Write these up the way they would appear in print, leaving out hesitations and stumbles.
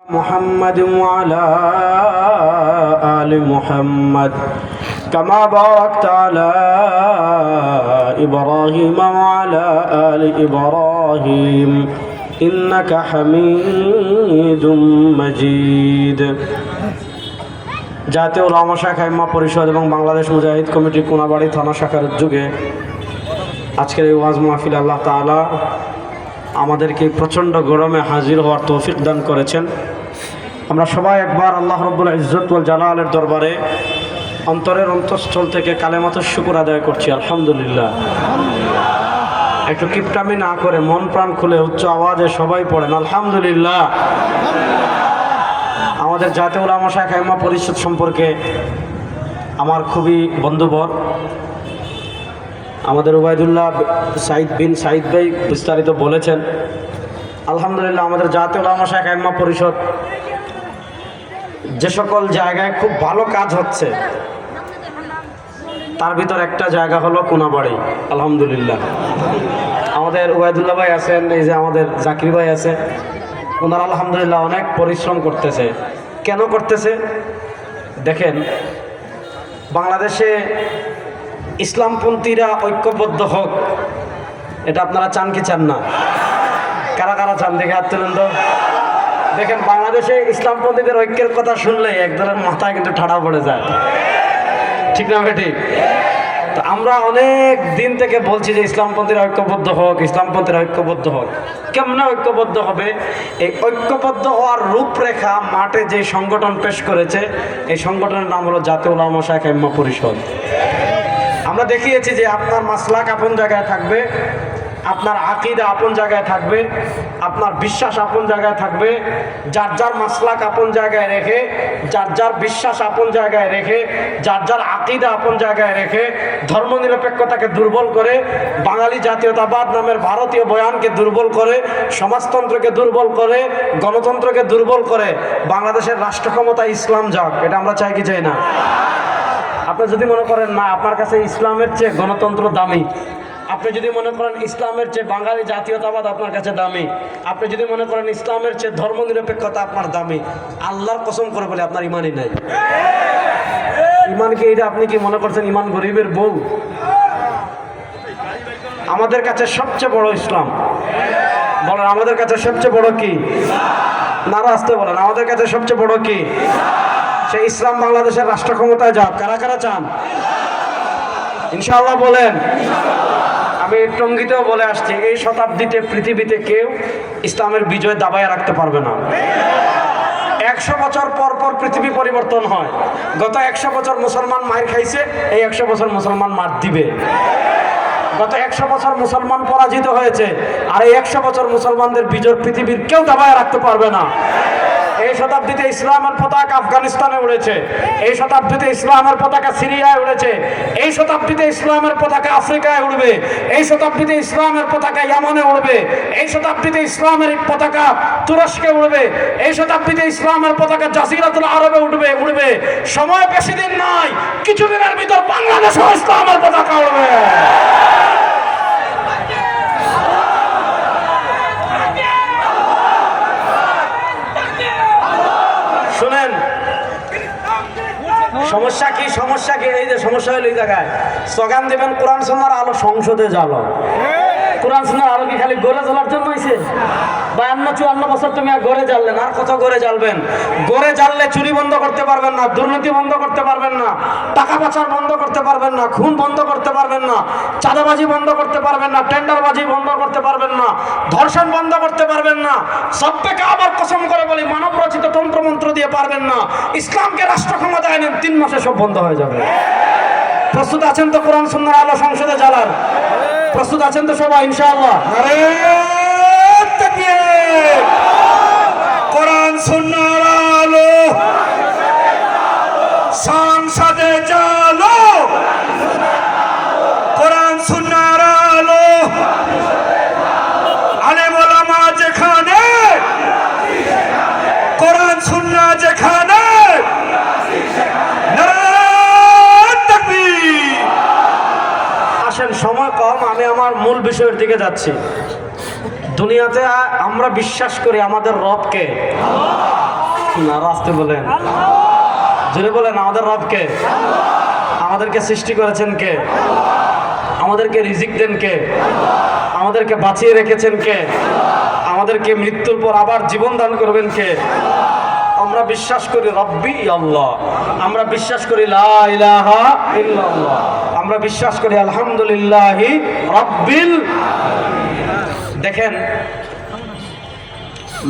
محمد وعلى آل محمد كما باركت على إبراهيم وعلى آل إبراهيم إنك حميد مجيد। জাতীয় উলামা শাখা ইম্মা পরিষদ এবং বাংলাদেশ মুজাহিদ কমিটি কোনাবাড়ি থানা শাখার উদ্যোগে আজকের এই ওয়াজ মাহফিল আল্লাহ তাআলা আমাদেরকে প্রচণ্ড গরমে হাজির হওয়ার তৌফিক দান করেছেন। আমরা সবাই একবার আল্লাহ রাব্বুল ইজ্জত ওয়াল জালালের দরবারে অন্তরের অন্তঃস্থল থেকে কালেমাতুশ শুকর আদায় করছি, আলহামদুলিল্লাহ। একটু কিপটামি না করে মন প্রাণ খুলে উচ্চ আওয়াজে সবাই পড়েন আলহামদুলিল্লাহ। আমাদের জাতীয় উলামা শাখা ইম্মা পরিষদ সম্পর্কে আমার খুবই বন্ধুবর আমাদের উবাইদুল্লাহ সাইদ বিন সাইদ ভাই বিস্তারিত বলেছেন। আলহামদুলিল্লাহ, আমাদের জাতীয় উলামা শাখা ইম্মা পরিষদ যে সকল জায়গায় খুব ভালো কাজ হচ্ছে তার ভিতর একটা জায়গা হলো কোনাবাড়ি। আলহামদুলিল্লাহ, আমাদের উবাইদুল্লাহ ভাই আছেন, এই যে আমাদের জাকির ভাই আছে, ওনারা আলহামদুলিল্লাহ অনেক পরিশ্রম করতেছে। কেন করতেছে দেখেন, বাংলাদেশে ইসলামপন্থীরা ঐক্যবদ্ধ হোক, এটা আপনারা চান কি চান না? কারা কারা চান দেখে হাত তুলেন তো। দেখেন, বাংলাদেশে ইসলামপন্থীদের ঐক্যের কথা শুনলে একদলের মাথায় কিন্তু ঠাড়া পড়ে যায়, ঠিক না ঠিক? তো আমরা অনেক দিন থেকে বলছি যে ইসলামপন্থীরা ঐক্যবদ্ধ হোক, ইসলামপন্থীরা ঐক্যবদ্ধ হোক। কেমনে ঐক্যবদ্ধ হবে? এই ঐক্যবদ্ধ হওয়ার রূপরেখা মাঠে যে সংগঠন পেশ করেছে, এই সংগঠনের নাম হলো জাতীয় উলামা শাখা ইম্মা পরিষদ। আমরা দেখিয়েছি যে আপনার মাসলাক আপন জায়গায় থাকবে, আপনার আকীদা আপন জায়গায় থাকবে, আপনার বিশ্বাস আপন জায়গায় থাকবে। যার যার মাসলাক আপন জায়গায় রেখে, যার যার বিশ্বাস আপন জায়গায় রেখে, যার যার আকীদা আপন জায়গায় রেখে, ধর্মনিরপেক্ষতাকে দুর্বল করে, বাঙালি জাতীয়তাবাদ নামের ভারতীয় বয়ানকে দুর্বল করে, সমাজতন্ত্রকে দুর্বল করে, গণতন্ত্রকে দুর্বল করে বাংলাদেশের রাষ্ট্র ক্ষমতা ইসলাম যাক, এটা আমরা চাই কি চাই না? আপনি যদি মনে করেন না আপনার কাছে ইসলামের চেয়ে গণতন্ত্র দামি, আপনি যদি মনে করেন ইসলামের চেয়ে বাঙালি জাতীয়তাবাদ আপনার কাছে দামি, আপনি যদি মনে করেন ইসলামের চেয়ে ধর্মনিরপেক্ষতা আপনার দামি, আল্লাহর কসম করে বলে আপনার ইমানই নাই। ইমান কি এটা? আপনি কি মনে করছেন ইমান গরিবের বউ? আমাদের কাছে সবচেয়ে বড় ইসলাম। বলেন, আমাদের কাছে সবচেয়ে বড় কি? নারা আসতে বলেন, আমাদের কাছে সবচেয়ে বড় কি? সেই ইসলাম বাংলাদেশের রাষ্ট্র ক্ষমতায় যাক। কারা কারা চান? ইনশাআল্লাহ বলেন। আমি টঙ্গিতেও বলে আসছি, এই শতাব্দীতে পৃথিবীতে কেউ ইসলামের বিজয় দাবায় রাখতে পারবে না। 100 বছর পর পর পৃথিবী পরিবর্তন হয়। গত 100 বছর মুসলমান মার খাইছে, এই 100 বছর মুসলমান মার দিবে। গত 100 বছর মুসলমান পরাজিত হয়েছে, আর এই 100 বছর মুসলমানদের বিজয় পৃথিবীর কেউ দাবায় রাখতে পারবে না। এই শতাব্দীতে ইসলামের পতাকা আফগানিস্তানে উড়েছে, এই শতাব্দীতে ইসলামের পতাকা সিরিয়ায় উড়েছে, এই শতাব্দীতে ইসলামের পতাকা আফ্রিকায় উড়বে, এই শতাব্দীতে ইসলামের পতাকা ইয়ামানে উড়বে, এই শতাব্দীতে ইসলামের পতাকা তুরস্কে উড়বে, এই শতাব্দীতে ইসলামের পতাকা জাজিরাতুল আরবে উড়বে। সময় বেশি দিন নাই, কিছুদিনের ভিতর বাংলাদেশেও ইসলামের পতাকা উড়বে। শুনেন, সমস্যা কি? সমস্যা কি? এই যে সমস্যা হলো এই জায়গায় স্লোগান দেবেন কোরআন সুন্নাহর আলো সংসদে জ্বালো। কোরআন সুন্নাহর আলো কি খালি গড়ে জ্বলার জন্য হয়েছে? 52-54 বছর তুমি আর গড়ে জ্বাললেন, আর কত গড়ে জ্বালবেন? গড়ে জ্বাললে চুরি বন্ধ করতে পারবেন না, দুর্নীতি বন্ধ করতে পারবেন না, টাকা পাচার বন্ধ করতে পারবেন না, খুন বন্ধ করতে পারবেন না, চাঁদাবাজি বন্ধ করতে পারবেন না, টেন্ডারবাজি বন্ধ করতে পারবেন না, ধর্ষণ বন্ধ করতে পারবেন না, সবটাকে আবার কসম করে বলি মানব রচিত তন্ত্রমন্ত্র দিয়ে পারবেন না। ইসলামকে রাষ্ট্র ক্ষমতায় এনেন, 3 মাসে সব বন্ধ হয়ে যাবে। প্রস্তুত আছেন তো কোরআন সুন্নাহর আলো সংসদে জ্বালার? প্রস্তুত আছেন তো সবাই ইনশাআল্লাহ? কোরআন সুন্নাহর আলো সংসদে জ্বালো, কোরআন সুন্নাহর আলো আলেম ওলামা যেখানে, কোরআন সুন্নাহ যেখানে, নারায়ে তাকবীর। আসেন, সময় কম, আমি আমার মূল বিষয়ের দিকে যাচ্ছি। দুনিয়াতে আমরা বিশ্বাস করি আমাদের রবকে, না, রাস্তে বলেন, জোরে বলেন। আমাদের রবকে, আমাদেরকে সৃষ্টি করেছেন কে? আমাদেরকে রিজিক দেন কে? আমাদেরকে বাঁচিয়ে রেখেছেন কে? আমাদেরকে মৃত্যুর পর আবার জীবন দান করবেন কে? আমরা বিশ্বাস করি রব্বি আল্লাহ, আমরা বিশ্বাস করি লা ইলাহা ইল্লাল্লাহ, আমরা বিশ্বাস করি আলহামদুলিল্লাহি রাব্বিল। দেখেন,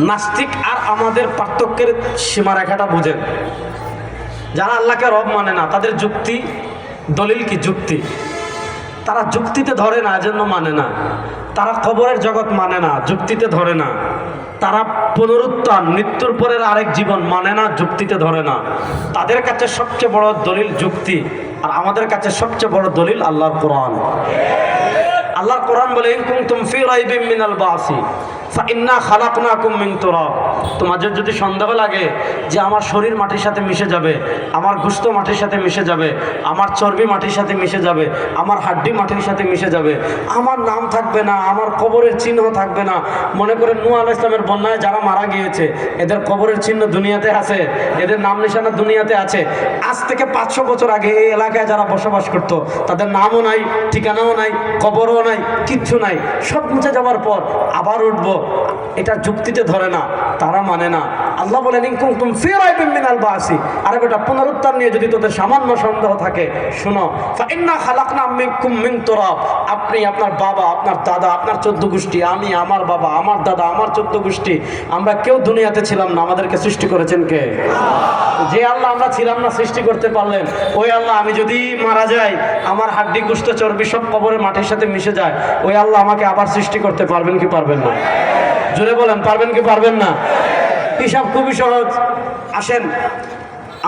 নাস্তিক আর আমাদের পার্থক্যের সীমারেখাটা বুঝেন। যারা আল্লাহকে রব মানে না, তাদের যুক্তি দলিল কি? যুক্তি। তারা যুক্তিতে ধরে না, এজন্য মানে না। তারা কবরের জগৎ মানে না, যুক্তিতে ধরে না। তারা পুনরুত্থান, মৃত্যুর পরের আরেক জীবন মানে না, যুক্তিতে ধরে না। তাদের কাছে সবচেয়ে বড় দলিল যুক্তি, আর আমাদের কাছে সবচেয়ে বড় দলিল আল্লাহর কোরআন। আল্লাহর কোরআন বলে, ইন কুনতুম ফি রাইবিম মিনাল বাসি ফাইন্না খালাকনাকুম মিন তুরাব। তোমাদের যদি সন্দেহ লাগে যে আমার শরীর মাটির সাথে মিশে যাবে, আমার গোশত মাটির সাথে মিশে যাবে, আমার চর্বি মাটির সাথে মিশে যাবে, আমার হাড্ডি মাটির সাথে মিশে যাবে, আমার নাম থাকবে না, আমার কবরের চিহ্ন থাকবে না। মনে করেন নূহ আলাইহিস সালামের বন্যায় যারা মারা গিয়েছে, এদের কবরের চিহ্ন দুনিয়াতে আছে, এদের নাম নিশানা দুনিয়াতে আছে। আজ থেকে 500 বছর আগে এই এলাকায় যারা বসবাস করত, তাদের নামও নাই, ঠিকানাও নাই, কবরও নাই, কিচ্ছু নাই। সব মুছে যাওয়ার পর আবার উঠবো, এটা যুক্তিতে ধরে না, তারা মানে না। আল্লাহ বলেন, ইন কুনতুম ফি রাইবিম মিনাল বাসি। আরে বেটা, পুনরুত্থান নিয়ে যদি তোদের সামান্য সন্দেহ থাকে, শুনো, ফাইন্না খালাকনাকুম মিন তুরাব। আপনি, আপনার বাবা, আপনার দাদা, আপনার 14 গোষ্ঠী, আমি, আমার বাবা, আমার দাদা, আমার 14 গোষ্ঠী, আমরা কেউ দুনিয়াতে ছিলাম না। আমাদেরকে সৃষ্টি করেছেন কে? যে আল্লাহ আমরা ছিলাম না সৃষ্টি করতে পারলেন, ওই আল্লাহ আমি যদি মারা যাই, আমার হাড্ডি গোশত চর্বি সব কবরের মাটির সাথে মিশে যায়, ওই আল্লাহ আমাকে আবার সৃষ্টি করতে পারবেন কি পারবেন না? জোরে বলেন, পারবেন কি পারবেন না? হিসাব খুবই সহজ। আসেন,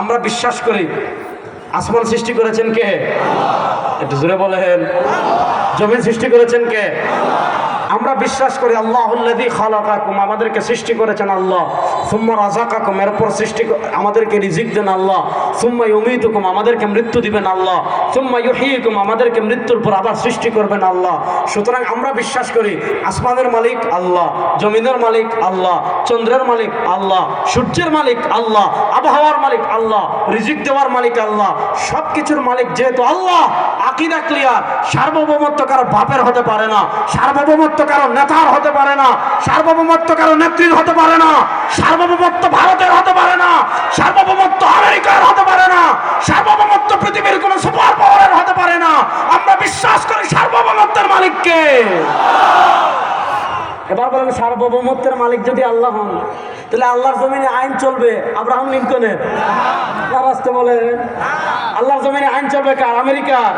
আমরা বিশ্বাস করি আসমান সৃষ্টি করেছেন কে? একটু জোরে বলেন। জমিন সৃষ্টি করেছেন কে? আমরা বিশ্বাস করি আল্লাহুল্লাযী খালাকাকুম, আমাদেরকে সৃষ্টি করেছেন আল্লাহ। সুম্মা রাযাকাকুম, এরপর সৃষ্টি আমাদেরকে রিজিক দেন আল্লাহ। সুম্মা ইউমীতুকুম, আমাদেরকে মৃত্যু দিবেন আল্লাহ। সুম্মা ইউহয়িকুম, আমাদেরকে মৃত্যুর পর আবার সৃষ্টি করবেন আল্লাহ। সুতরাং আমরা বিশ্বাস করি আসমানের মালিক আল্লাহ, জমিনের মালিক আল্লাহ, চন্দ্রের মালিক আল্লাহ, সূর্যের মালিক আল্লাহ, আবহাওয়ার মালিক আল্লাহ, রিজিক দেওয়ার মালিক আল্লাহ, সব কিছুর মালিক যেহেতু আল্লাহ, আকীদা ক্লিয়ার। সার্বভৌমত্ব কারো বাপের হতে পারে না, সার্বভৌমত্ব কারো নেতার হতে পারে না, সার্বভৌমত্ব কারো নেত্রীর হতে পারে না, সার্বভৌমত্ব ভারতের হতে পারে না, সার্বভৌমত্ব আমেরিকার হতে পারে না, সার্বভৌমত্ব পৃথিবীর কোন সুপার পাওয়ারের হতে পারে না। আমরা বিশ্বাস করি সার্বভৌমত্বের মালিককে। এবার বলেন, সার্বভৌমত্বের মালিক যদি আল্লাহ হন, তাহলে আল্লাহর জমিনে আইন চলবে আব্রাহাম লিঙ্কনের? আসতে বলেন, আল্লাহর জমিনে আইন চলবে কার? আমেরিকার?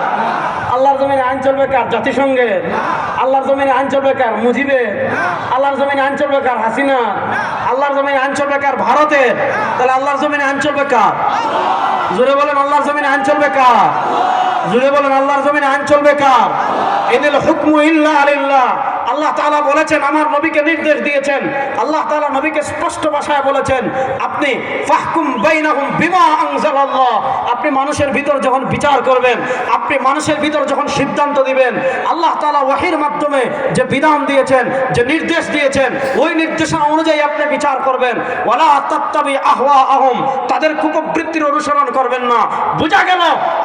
আল্লাহর জমিনে আইন চলবে কার? জাতিসংঘের? আল্লাহর জমিনে আইন চলবে কার? মুজিবের? আল্লাহর জমিনে আইন চলবে কার? হাসিনা? আল্লাহর জমিনে আইন চলবে কার? ভারতের? তাহলে আল্লাহর জমিনে আইন চলবে কার? জোরে বলেন, আল্লাহর জমিনে আইন চলবে কার? জোরে বলেন, আল্লাহর জমিনে আইন চলবে কার? ইনিল হুকমু ইল্লা লিল্লাহ। আল্লাহ তাআলা বলেছেন, আমার নবীকে নির্দেশ দিয়েছেন, আল্লাহ তাআলা নবীকে স্পষ্ট ভাষায় বলেছেন, আপনি ফাহকুম বাইনাহুম বিমা আনজালাল্লাহ। আপনি মানুষের ভিতর যখন বিচার করবেন, আপনি মানুষের ভিতর যখন সিদ্ধান্ত দিবেন, আল্লাহ তাআলা ওয়াহির মাধ্যমে যে বিধান দিয়েছেন, যে নির্দেশ দিয়েছেন, ওই নির্দেশনা অনুযায়ী আপনি বিচার করবেন। ওয়ালা তাত্তাবি আহওয়াআহুম, তাদের কুপ্রবৃত্তির অনুসরণ করবেন না। বোঝা গেল,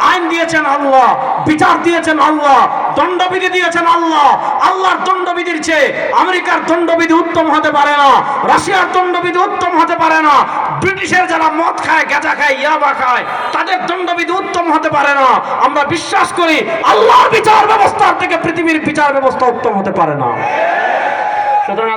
আইন দিয়েছেন আল্লাহ, বিচার দিয়েছেন আল্লাহ, দণ্ডবিধি দিয়েছেন আল্লাহ। আল্লাহর দণ্ডবিধির চেয়ে আমেরিকার দণ্ডবিধি উত্তম হতে পারে না, রাশিয়ার দণ্ডবিধি উত্তম হতে পারে না, ব্রিটিশের যারা মদ খায়, গাঁজা খায়, ইয়াবা খায়, তাদের দণ্ডবিধি উত্তম হতে পারে না। আমরা বিশ্বাস করি আল্লাহর বিচার ব্যবস্থার থেকে পৃথিবীর বিচার ব্যবস্থা উত্তম হতে পারে না। সুতরাং